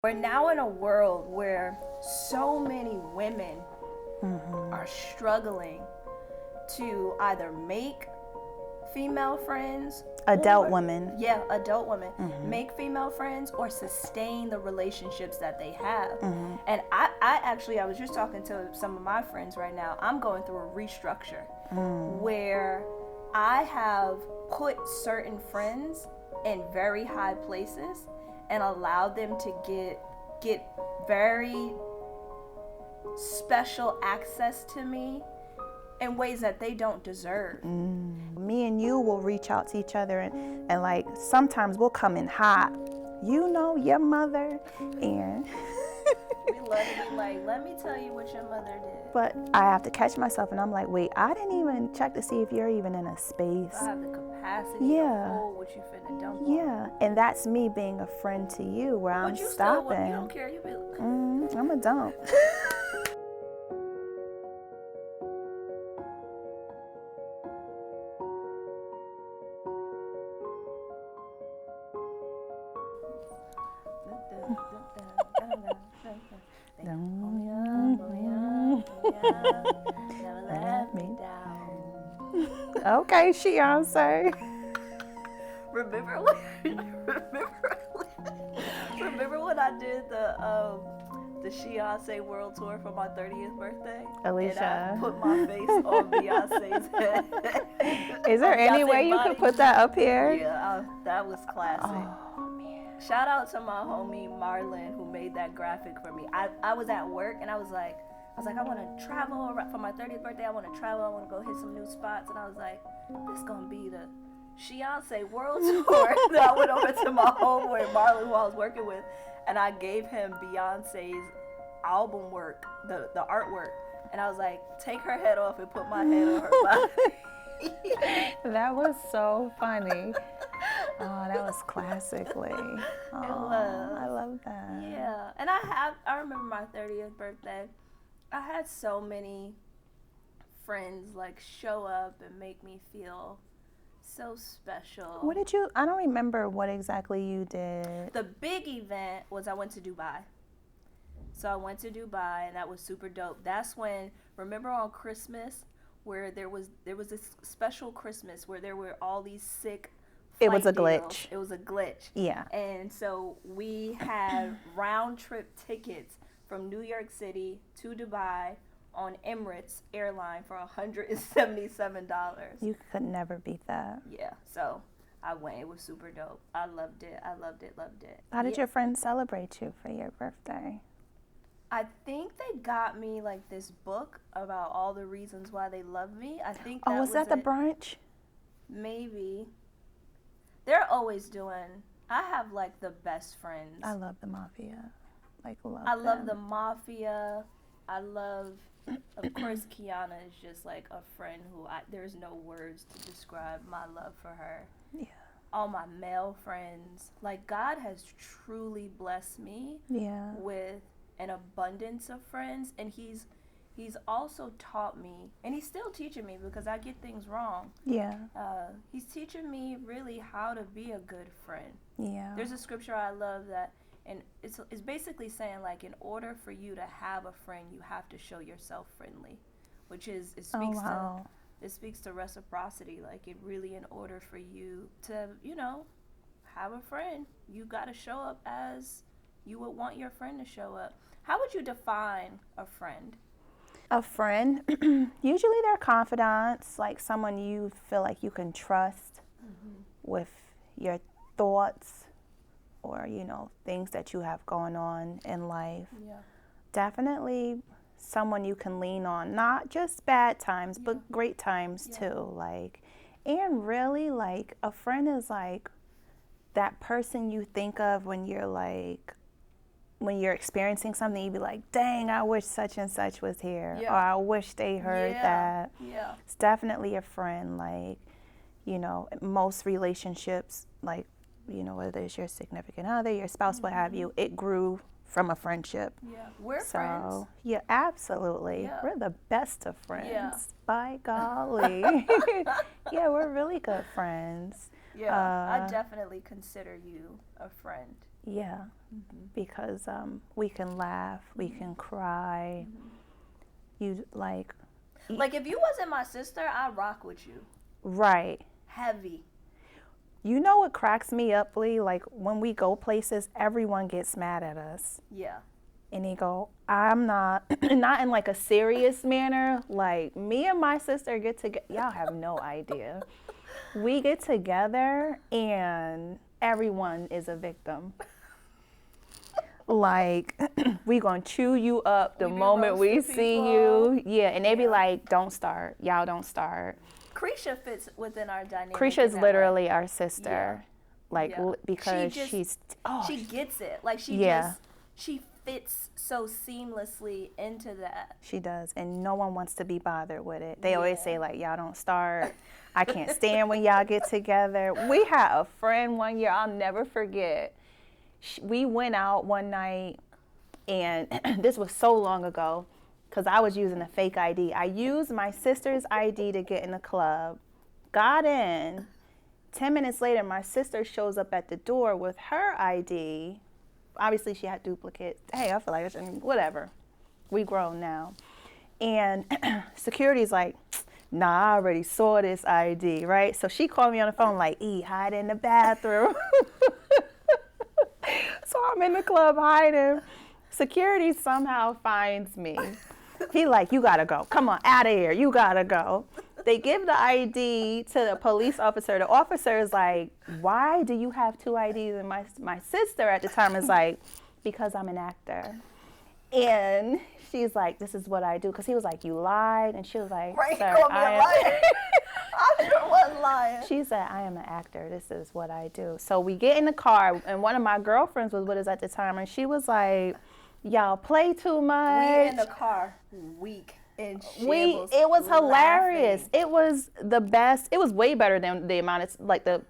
We're now in a world where so many women are struggling to either make female friends, adult women. Yeah, adult women. Make female friends or sustain the relationships that they have. And I was just talking to some of my friends right now. I'm going through a restructure where I have put certain friends in very high places and allowed them to get very special access to me in ways that they don't deserve. Me and you will reach out to each other and like sometimes we'll come in hot. You know your mother and We love to be like, let me tell you what your mother did. but I have to catch myself and I'm like, wait, I didn't even check to see if you're even in a space. I have the capacity Yeah. to hold what you finna dump on. Yeah, and that's me being a friend to you where But I'm you stopping. still, you don't care. You be I'm a dump. Never let me down. Okay, Beyonce. Remember when I did the Beyonce world tour for my 30th birthday? Alicia. And I put my face on Beyonce's head. Is there any way you could put that up here? Yeah, that was classic. Oh, man. Shout out to my homie Marlon who made that graphic for me. I was at work and I was like, I want to travel for my 30th birthday. I want to travel. I want to go hit some new spots. And I was like, this gonna be the Beyonce world tour. Then I went over to my homeboy Marlon, who I was working with, and I gave him Beyonce's album work, the artwork. And I was like, take her head off and put my head on her body. That was so funny. Oh, that was classically. Oh, It was. I love that. Yeah, and I remember my 30th birthday. I had so many friends like show up and make me feel so special. What did you, I don't remember what exactly you did. The big event was I went to Dubai. So I went to Dubai and that was super dope. That's when, remember on Christmas where there was this special Christmas where there were all these sick It was a flight glitch. deals. It was a glitch. Yeah. And so we had round trip tickets from New York City to Dubai on Emirates airline for $177. You could never beat that. Yeah, so I went. It was super dope. I loved it. Loved it. How did your friends celebrate you for your birthday? I think they got me like this book about all the reasons why they love me. I think that Was that the it. brunch? Maybe. They're always doing, I have like the best friends. I love the mafia. I love the mafia. I love, of course, Kiana is just like a friend who there's no words to describe my love for her. Yeah. All my male friends. Like God has truly blessed me Yeah. with an abundance of friends, and he's also taught me, and he's still teaching me because I get things wrong. Yeah. He's teaching me really how to be a good friend. Yeah. There's a scripture I love that, and it's basically saying like in order for you to have a friend, you have to show yourself friendly, which is it speaks to reciprocity. Like it really, in order for you to have a friend, you got to show up as you would want your friend to show up. How would you define a friend? A friend, usually they're confidants, like someone you feel like you can trust with your thoughts or, things that you have going on in life. Yeah. Definitely someone you can lean on, not just bad times, but great times too. And really, like, a friend is like that person you think of when you're experiencing something, you'd be like, dang, I wish such and such was here. Yeah. Or I wish they heard that. Yeah. It's definitely a friend. Like, most relationships, like, whether it's your significant other, your spouse, what have you, it grew from a friendship. Yeah. We're friends. Yeah, absolutely. Yeah. We're the best of friends. Yeah. By golly. Yeah, we're really good friends. Yeah. I definitely consider you a friend. Yeah, because we can laugh, we can cry. You like if you wasn't my sister, I'd rock with you. Right. Heavy. You know what cracks me up, Lee? Like when we go places, everyone gets mad at us. Yeah. And they go, I'm not, not in like a serious manner. Like me and my sister get together. Y'all have no idea. We get together and everyone is a victim. Like we gonna chew you up the moment we see you. Yeah, and they be like, don't start. Y'all don't start. Krisha fits within our dynamic. Krisha's literally our sister. Like because she gets it. Like she fits so seamlessly into that. She does, and no one wants to be bothered with it. They always say like, y'all don't start. I can't stand when y'all get together. We had a friend one year, I'll never forget. We went out one night, and this was so long ago, because I was using a fake ID. I used my sister's ID to get in the club, got in. 10 minutes later, my sister shows up at the door with her ID. Obviously, she had duplicates. Hey, I feel like I shouldn't, whatever. We grown now. And security's like, nah, I already saw this ID, right? So she called me on the phone like, hide in the bathroom. So I'm in the club hiding. Security somehow finds me. He like, you gotta go. Come on, out of here. You gotta go. They give the ID to the police officer. The officer is like, why do you have two IDs? And my sister at the time is like, because I'm an actor. And she's like, this is what I do. Because he was like, you lied. And she was like, right, sir, called me a liar. I sure was lying. She said, I am an actor. This is what I do. So we get in the car, and one of my girlfriends was with us at the time, and she was like, y'all play too much. We in the car weak. It was hilarious. It was the best. It was way better than the amount of like the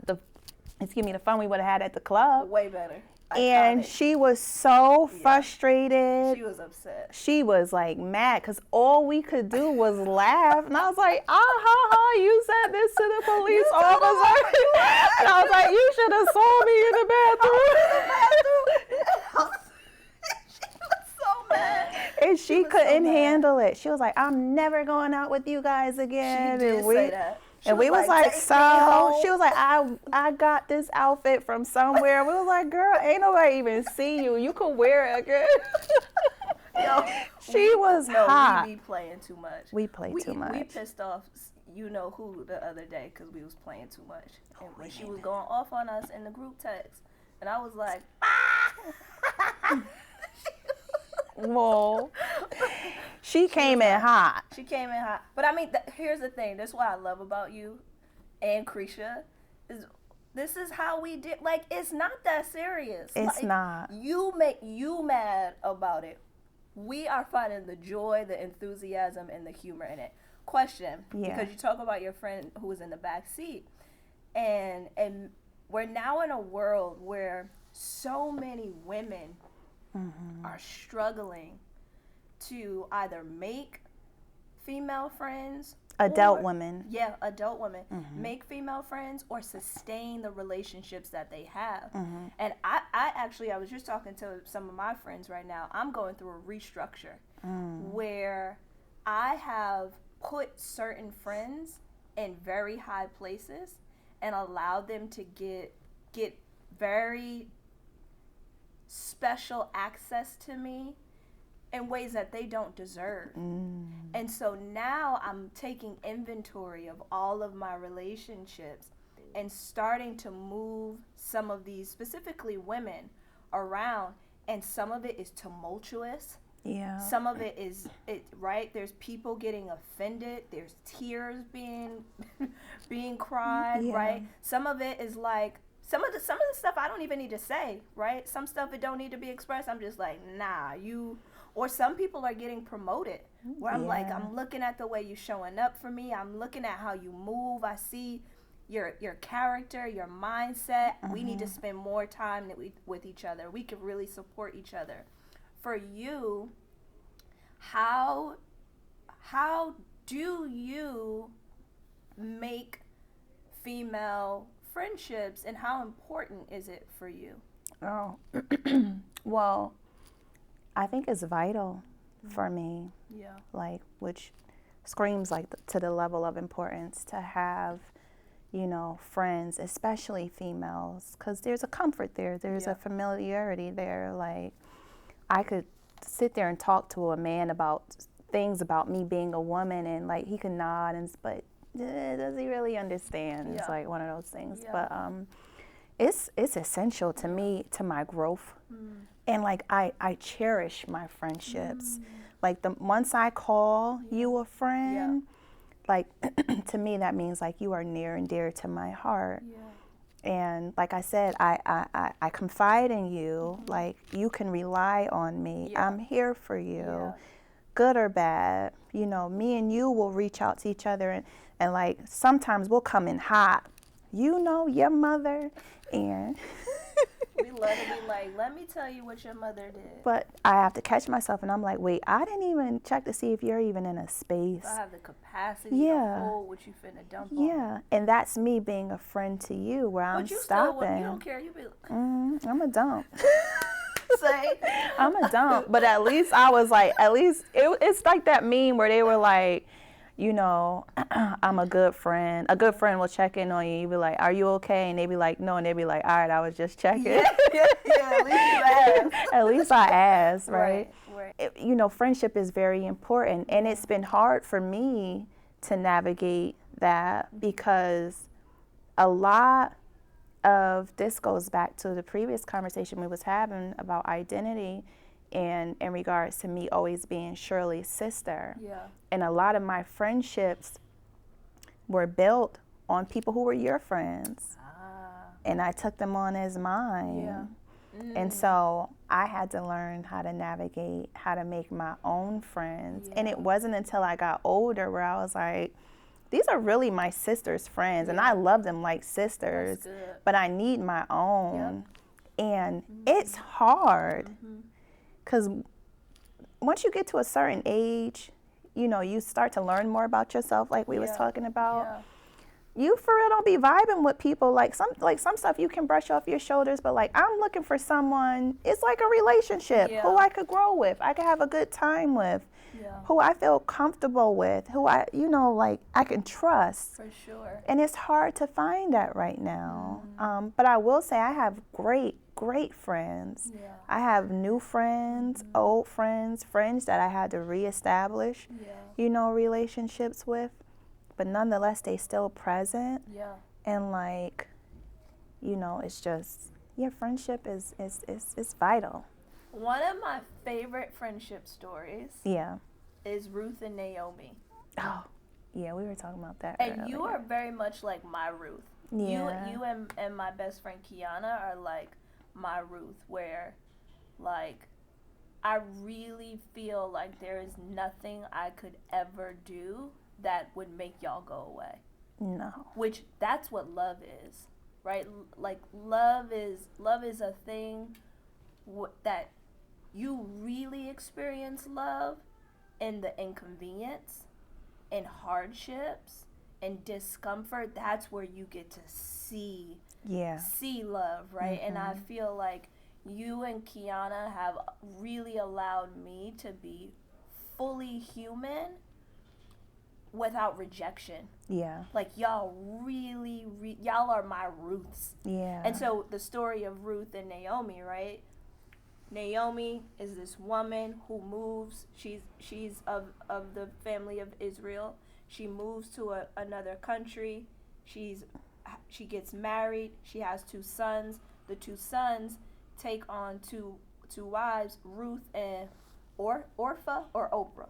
fun we would have had at the club. Way better. And she was so frustrated. She was upset. She was like mad because all we could do was laugh. And I was like, you said this to the police officer. And I was like, you should have saw me in the bathroom. She was so mad. And she couldn't handle it. She was like, I'm never going out with you guys again. She did say that. And we was like, so she was like, I got this outfit from somewhere. We was like, girl, ain't nobody even see you. You can wear it again. She was hot. We be playing too much. We play too much. We pissed off you know who the other day because we was playing too much. And when she was going off on us in the group text, and I was like, well, she came in hot. She came in hot. But I mean, here's the thing. That's what I love about you and Krisha is this is how we did. Like, it's not that serious. It's like, not. You make you mad about it. We are finding the joy, the enthusiasm, and the humor in it. Question, because you talk about your friend who was in the back seat. And we're now in a world where so many women are struggling to either make female friends, adult women, make female friends or sustain the relationships that they have. And I was just talking to some of my friends right now. I'm going through a restructure where I have put certain friends in very high places and allowed them to get very special access to me in ways that they don't deserve. And so now I'm taking inventory of all of my relationships and starting to move some of these, specifically women, around. And some of it is tumultuous. Yeah. Some of it is right. There's people getting offended. There's tears being cried. Right. Some of it is like some of the stuff I don't even need to say. Right. Some stuff it don't need to be expressed. I'm just like, nah, you. Or some people are getting promoted. Where I'm like, I'm looking at the way you're showing up for me. I'm looking at how you move. I see your character, your mindset. We need to spend more time with each other. We could really support each other. For you, how do you make female friendships, and how important is it for you? Oh, well, I think it's vital for me, Yeah. like, which screams like to the level of importance to have, you know, friends, especially females, because there's a comfort there, there's Yeah. a familiarity there. Like, I could sit there and talk to a man about things about me being a woman, and like he could nod, and but does he really understand? Yeah. It's like one of those things. Yeah. But it's essential to me, to my growth. Mm. And like I cherish my friendships. Like once I call you a friend, like to me that means like you are near and dear to my heart. Yeah. And like I said, I confide in you. Like, you can rely on me. Yeah. I'm here for you, Yeah. good or bad. You know, me and you will reach out to each other, and like sometimes we'll come in hot. You know, your mother, and We love to be like, let me tell you what your mother did. but I have to catch myself, and I'm like, wait, I didn't even check to see if you're even in a space. I have the capacity Yeah. to hold what you finna dump on. Yeah, and that's me being a friend to you, where I'm But you stopping. still, you don't care. You be I'm a dump. say, I'm a dump. But at least I was like, it's like that meme where they were like, you know, I'm a good friend. A good friend will check in on you. You be like, are you okay? And they be like, no. And they be like, all right, I was just checking. yeah, at least you asked. At least I asked, right? Right. You know, friendship is very important. And it's been hard for me to navigate that, because a lot of this goes back to the previous conversation we was having about identity, and in regards to me always being Shirley's sister. Yeah. And a lot of my friendships were built on people who were your friends. And I took them on as mine. Yeah. And so I had to learn how to navigate, how to make my own friends. And it wasn't until I got older where I was like, these are really my sister's friends, and I love them like sisters, That's good. but I need my own. And it's hard, because once you get to a certain age, you know, you start to learn more about yourself, like we was talking about. Yeah. You for real don't be vibing with people, like some stuff you can brush off your shoulders, but like I'm looking for someone, it's like a relationship, who I could grow with, I could have a good time with, who I feel comfortable with, who I, you know, like I can trust. For sure. And it's hard to find that right now. But I will say I have great friends. Yeah. I have new friends, old friends, friends that I had to reestablish, you know, relationships with. But nonetheless, they still present. Yeah. And like, you know, it's just, friendship is vital. One of my favorite friendship stories is Ruth and Naomi. Oh, yeah, we were talking about that And earlier. you are very much like my Ruth. Yeah. You and my best friend Kiana are like my Ruth, where like I really feel like there is nothing I could ever do that would make y'all go away. No. Which that's what love is, right? Like love is a thing that you really experience love in the inconvenience and hardships and discomfort. That's where you get to see love, right? And I feel like you and Kiana have really allowed me to be fully human without rejection. Yeah. Like y'all really y'all are my Ruths. Yeah. And so the story of Ruth and Naomi, right? Naomi is this woman who moves. She's of the family of Israel. She moves to another country. She gets married. She has 2 sons. The 2 sons take on two wives, Ruth and Orpha or Oprah.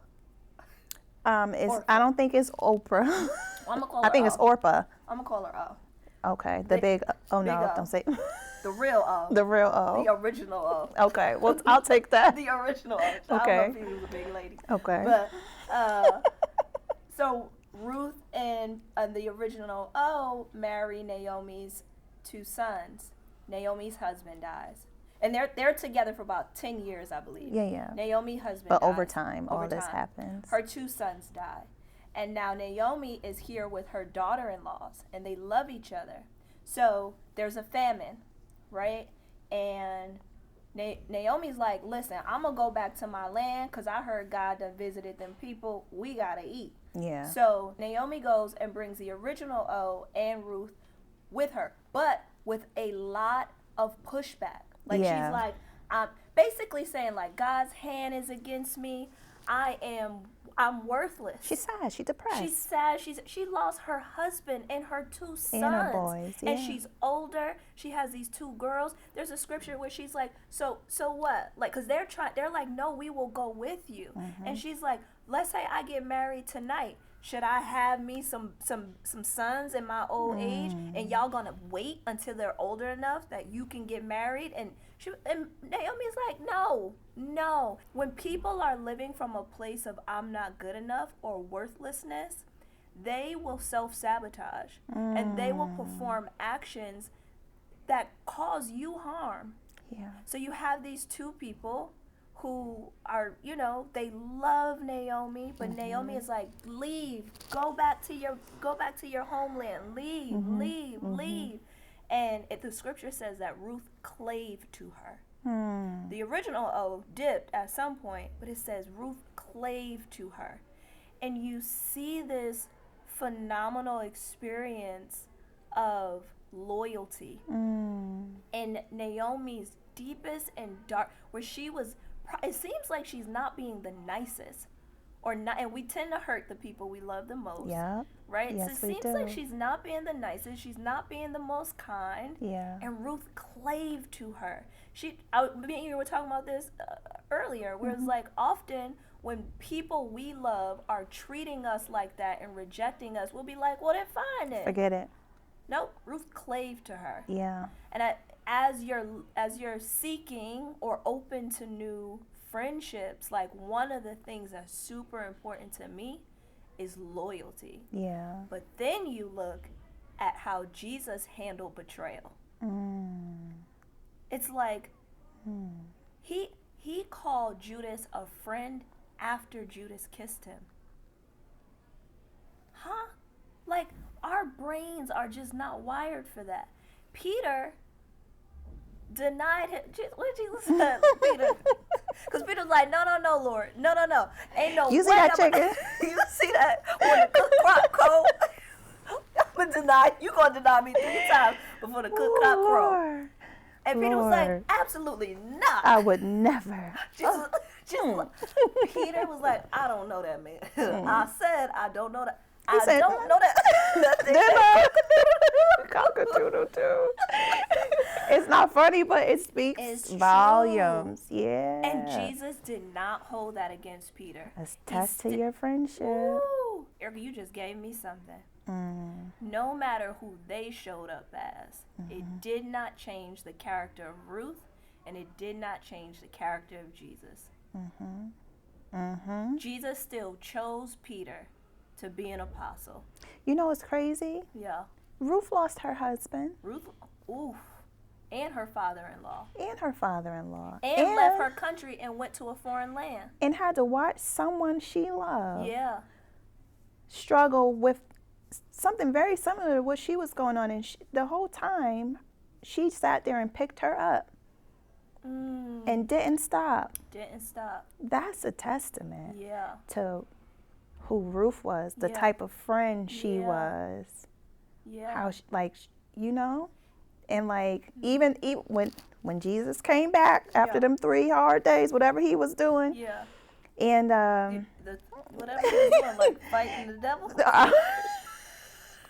I don't think it's Oprah. Well, I'm gonna call her I think it's O. Orpah. I'm gonna call her O. Okay, the big no, big O. don't say The real O. the real O. The original O. Okay, well I'll take that. The original O. Okay. I don't know if he was a big lady. Okay. But so Ruth and the original O marry Naomi's 2 sons. Naomi's husband dies. And they're together for about 10 years, I believe. Yeah. Naomi's husband But dies. over time, all this happens. Her 2 sons die. And now Naomi is here with her daughter-in-laws, and they love each other. So there's a famine, right? And Naomi's like, listen, I'm going to go back to my land because I heard God done visited them people. We got to eat. Yeah. So Naomi goes and brings the original O and Ruth with her, but with a lot of pushback. Like, Yeah. she's like, I'm basically saying, like, God's hand is against me. I'm worthless. She's sad. She's depressed. She's sad. She lost her husband and her 2 sons. And her boys, yeah. And she's older. She has these 2 girls. There's a scripture where she's like, so what? Like, because they're like, no, we will go with you. Mm-hmm. And she's like, let's say I get married tonight. Should I have me some sons in my old age, and y'all gonna wait until they're older enough that you can get married? And Naomi's like, no. When people are living from a place of I'm not good enough or worthlessness, they will self-sabotage and they will perform actions that cause you harm. Yeah. So you have these 2 people who are, they love Naomi, but Naomi is like, leave, go back to your homeland, leave. And the scripture says that Ruth clave to her. The original O dipped at some point, but it says Ruth clave to her. And you see this phenomenal experience of loyalty in Naomi's deepest and dark, where she was, it seems like she's not being the nicest, or not, and we tend to hurt the people we love the most. Yeah. Right? Yes, so it seems like she's not being the nicest, she's not being the most kind. Yeah. And Ruth clave to her. Me and you were talking about this earlier, where it's like, often when people we love are treating us like that and rejecting us, we'll be like, well, then fine then. Forget it. Nope, Ruth clave to her. Yeah. And as you're seeking or open to new friendships, like, one of the things that's super important to me is loyalty. Yeah. But then you look at how Jesus handled betrayal. It's like he called Judas a friend after Judas kissed him. Huh? Like, our brains are just not wired for that. Peter denied him. What did Jesus say? Peter? Because Peter's like, no, Lord. No. Ain't no way. You see that chicken? You see that? When the cook crop crow, you going to deny me 3 times before the cook crop crow. And Peter was like, absolutely not. I would never. Peter was like, I don't know that man. I said, I don't know that. I don't know that. Cock-a-doodle-doo. It's not funny, but it speaks volumes. True. Yeah. And Jesus did not hold that against Peter. Attest to your friendship. Ooh. Erica, you just gave me something. No matter who they showed up as, it did not change the character of Ruth, and it did not change the character of Jesus. Jesus still chose Peter to be an apostle. You know what's crazy? Yeah. Ruth lost her husband. And her father-in-law. And left her country and went to a foreign land. And had to watch someone she loved struggle with something very similar to what she was going on. And the whole time, she sat there and picked her up. And didn't stop. That's a testament to who Ruth was, the type of friend she was. How she, and like even when Jesus came back after them 3 hard days, whatever he was doing. And whatever he was doing, like fighting the devil.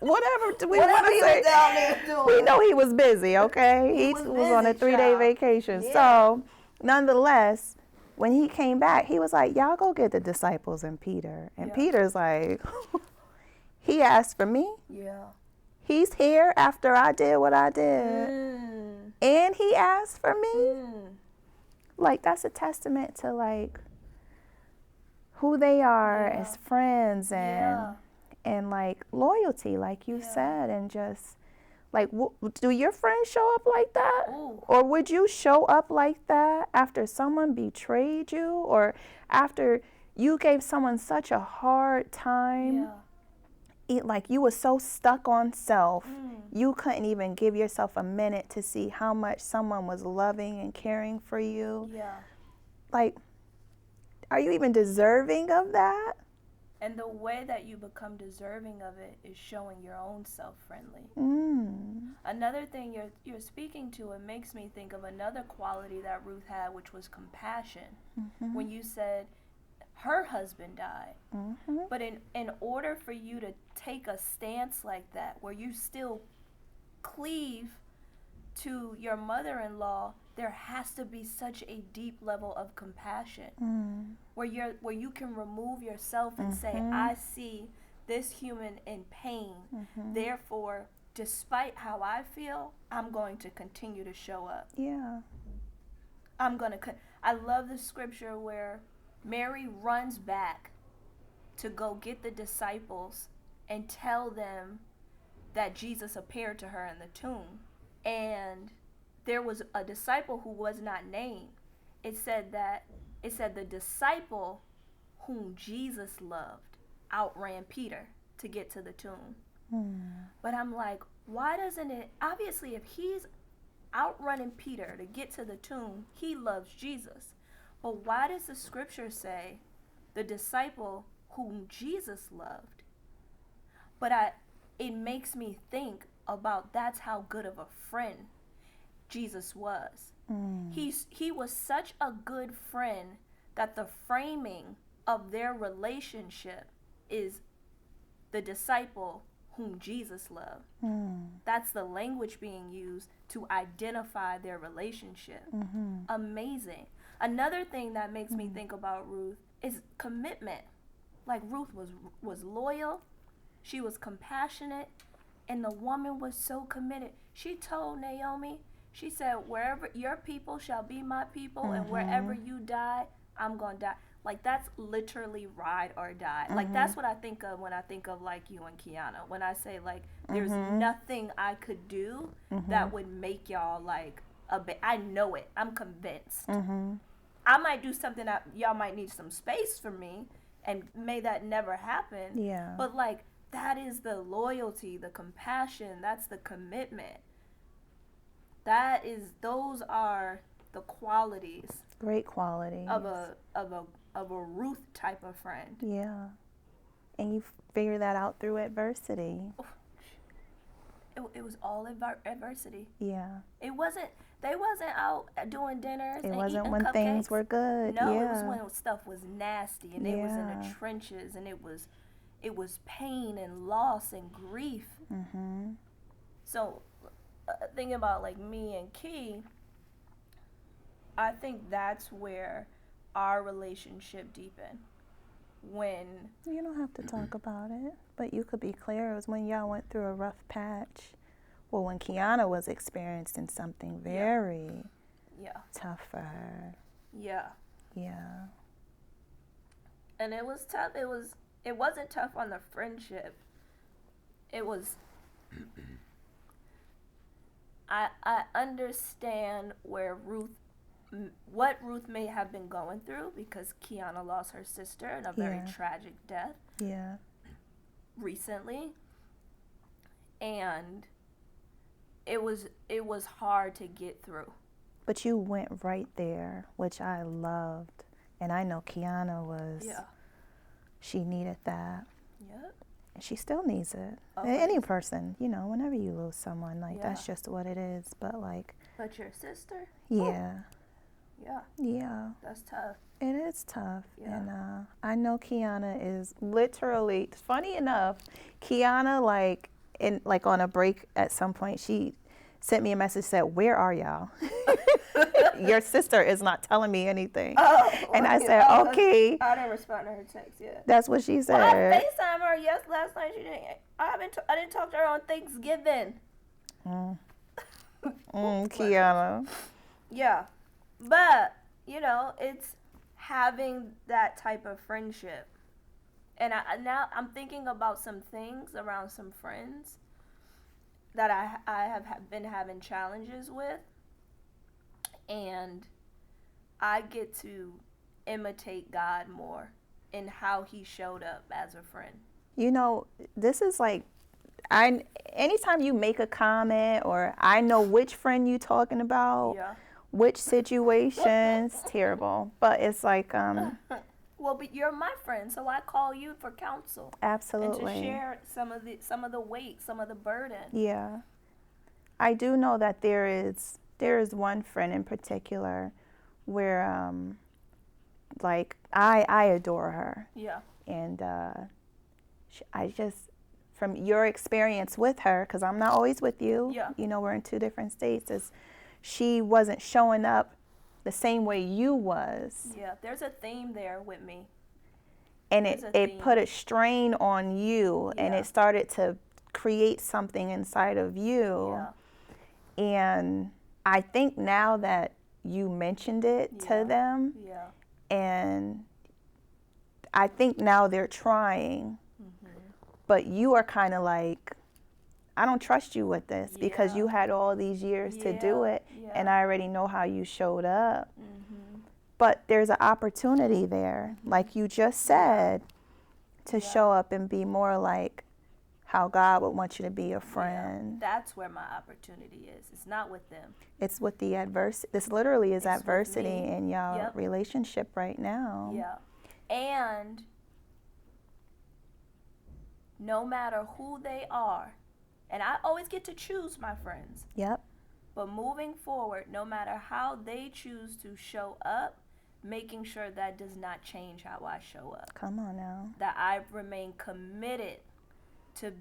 Whatever do we want to say? Down there doing. We know he was busy, okay? He was on a 3-day vacation. So, nonetheless, when he came back, he was like, y'all go get the disciples and Peter. And Peter's like, he asked for me. He's here after I did what I did. And he asked for me. Like, that's a testament to, like, who they are as friends and like loyalty, like you said, and just like, do your friends show up like that? Or would you show up like that after someone betrayed you, or after you gave someone such a hard time like you were so stuck on self, you couldn't even give yourself a minute to see how much someone was loving and caring for you. Yeah. Like, are you even deserving of that? And the way that you become deserving of it is showing your own self-friendly. Another thing you're speaking to, it makes me think of another quality that Ruth had, which was compassion. When you said her husband died. But in order for you to take a stance like that, where you still cleave to your mother-in-law, there has to be such a deep level of compassion, where you can remove yourself and say, I see this human in pain. Therefore, despite how I feel, I'm going to continue to show up. Yeah. I love the scripture where Mary runs back to go get the disciples and tell them that Jesus appeared to her in the tomb. And there was a disciple who was not named. It said the disciple whom Jesus loved outran Peter to get to the tomb. But I'm like, why doesn't it, obviously if he's outrunning Peter to get to the tomb, he loves Jesus. But why does the scripture say the disciple whom Jesus loved? But it makes me think about that's how good of a friend Jesus was. He was such a good friend that the framing of their relationship is the disciple whom Jesus loved. That's the language being used to identify their relationship. Amazing. Another thing that makes me think about Ruth is commitment. Like Ruth was loyal, she was compassionate, and the woman was so committed. She told Naomi, she said, wherever your people shall be my people, and wherever you die, I'm going to die. Like, that's literally ride or die. Like, that's what I think of when I think of, like, you and Kiana. When I say, like, there's nothing I could do that would make y'all, like, I know it. I'm convinced. I might do something that y'all might need some space from me, and may that never happen. Yeah. But, like, that is the loyalty, the compassion. That's the commitment. Those are the qualities. Great qualities. Of a Ruth type of friend. Yeah. And you figure that out through adversity. It was all adversity. Yeah. They wasn't out doing dinners. It and wasn't eating when cupcakes. things were good. No, yeah. it was when stuff was nasty and it was in the trenches and it was pain and loss and grief. So thinking about like me and Key, I think that's where our relationship deepened. When you don't have to talk about it, but you could be clear. It was when y'all went through a rough patch. Well, when Kiana was experiencing something very tough for her. Yeah. Yeah. And it was tough. It wasn't tough on the friendship. It was. I understand what Ruth may have been going through because Kiana lost her sister in a very tragic death. Yeah. Recently. And it was hard to get through. But you went right there, which I loved. And I know Kiana was she needed that. Yep. And she still needs it. Okay. Any person, whenever you lose someone, like that's just what it is. But like But your sister? Yeah. Yeah. Yeah. That's tough. It is tough. Yeah. And I know Kiana is literally, funny enough, Kiana, like on a break at some point, she sent me a message, said, "Where are y'all? Your sister is not telling me anything." And I said, "Okay." I didn't respond to her text yet. That's what she said. Well, I FaceTimed her last night. She didn't. I didn't talk to her on Thanksgiving. Kiana. Yeah. But, it's having that type of friendship. And now I'm thinking about some things around some friends that I have been having challenges with. And I get to imitate God more in how he showed up as a friend. You know, this is like, anytime you make a comment, or I know which friend you talking about, Yeah. which situations, terrible. But it's like, Well, but you're my friend, so I call you for counsel absolutely. and to share some of the weight, some of the burden. Yeah. I do know that there is one friend in particular where, like, I adore her. Yeah. And I just, from your experience with her, because I'm not always with you, Yeah. you know, we're in two different states, is she wasn't showing up the same way you was. Yeah, there's a theme there with me. And There's a it theme. put a strain on you, and Yeah. it started to create something inside of you. Yeah. And I think now that you mentioned it Yeah. to them, Yeah. and I think now they're trying, Mm-hmm. but you are kind of like, I don't trust you with this because Yeah. you had all these years to do Yeah. it, Yeah. and I already know how you showed up. Mm-hmm. But there's an opportunity there, like you just said, to Yeah. show up and be more like how God would want you to be a Yeah. friend. That's where my opportunity is. It's not with them. It's with the adversity. This literally is It's with adversity me. in your Yep. relationship right now. Yeah. And no matter who they are, and I always get to choose my friends, Yep. but moving forward, no matter how they choose to show up, making sure that does not change how I show up. Come on now. That I remain committed to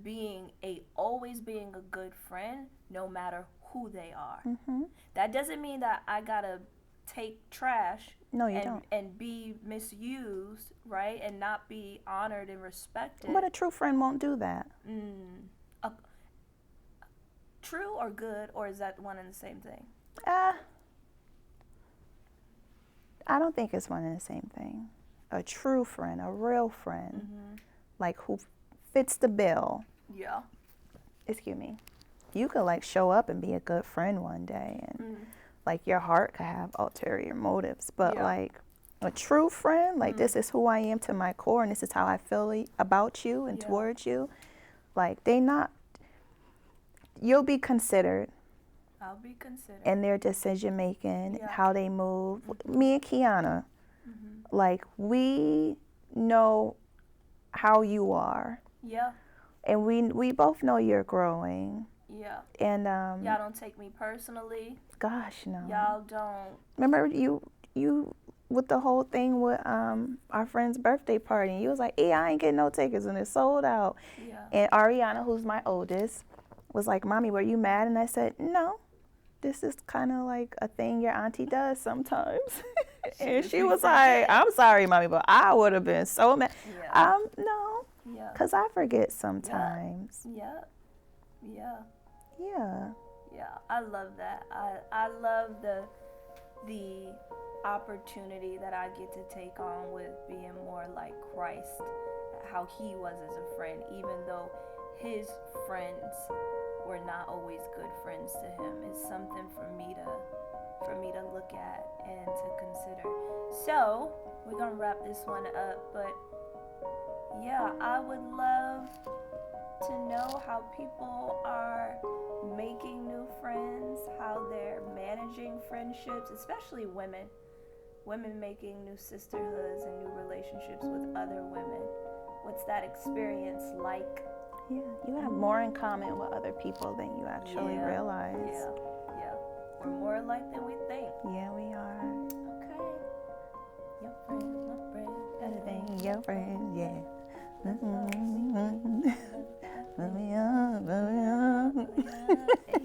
always being a good friend, no matter who they are. Mm-hmm. That doesn't mean that I gotta take trash No, you don't. and be misused, right? And not be honored and respected. But a true friend won't do that. True or good, or is that one and the same thing? I don't think it's one and the same thing. A true friend, a real friend, like who fits the bill. Yeah. Excuse me. You could like show up and be a good friend one day, and like your heart could have ulterior motives, but Yeah. like a true friend, like this is who I am to my core, and this is how I feel about you and Yeah. towards you. Like you'll be considered I'll be considered. in their decision making, Yeah. how they move. Me and Kiana, like we know how you are, Yeah. and we both know you're growing. Yeah. And Y'all don't take me personally. gosh, no. Y'all don't. Remember you with the whole thing with our friend's birthday party, and you was like, "Yeah, I ain't getting no tickets, and it's sold out." Yeah. And Ariana, who's my oldest, was like, "Mommy, were you mad?" And I said, "No, this is kind of like a thing your auntie does sometimes." And she was like, "I'm sorry, Mommy, but I would have been so mad." Yeah. No, Yeah. because I forget sometimes. Yeah. Yeah. Yeah. Yeah. I love that. I love the opportunity that I get to take on with being more like Christ, how he was as a friend, even though his friends were not always good friends to him. It's something for me to look at and to consider. So we're gonna wrap this one up, but yeah, I would love to know how people are making new friends, how they're managing friendships, especially women making new sisterhoods and new relationships with other women. What's that experience like? Yeah, you have more in common with other people than you actually realize. Yeah. We're more alike than we think. Yeah, we are. Okay. Your friend, my friend. Better than your friend, yeah. Love Love me up, love me up.